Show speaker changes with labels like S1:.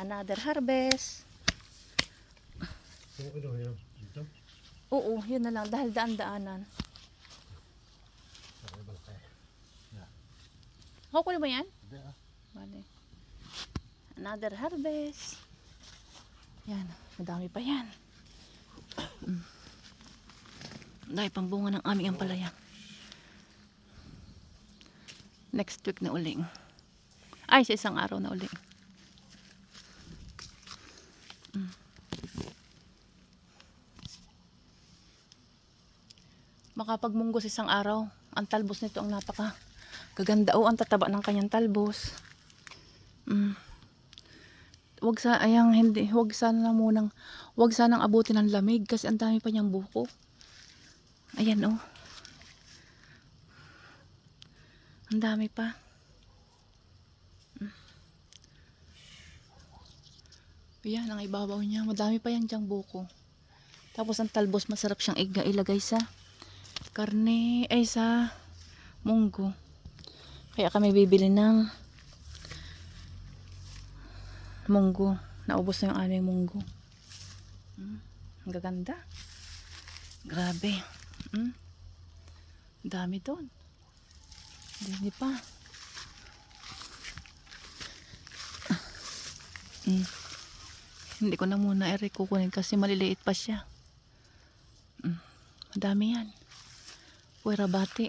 S1: Another harvest.
S2: Dito?
S1: Oo, yun na lang. Dahil daan-daanan. Kukunin mo yan?
S2: Hindi ah.
S1: Vale. Another harvest. Yan. Madami pa yan. Dahil pambunga ng aming ampalaya. Next week na uling. Ay, sa isang araw na uling. Makapagmunggo sa isang araw. Ang talbos nito ang napaka kaganda. Ang tataba ng kanyang talbos. Wag sanang abutin ng lamig kasi ang dami pa niyang buko. Ayan oh. Ang dami pa. Ayan ang ibabaw niya. Madami pa yan diyang buko. Tapos ang talbos masarap siyang ilagay sa karne ay sa munggo. Kaya kami bibili ng munggo. Naubos na yung aming munggo. Ang gaganda. Grabe. Dami doon. Hindi pa. Hindi ko na muna kukunin kasi maliliit pa siya. Madami yan. Puwera bati.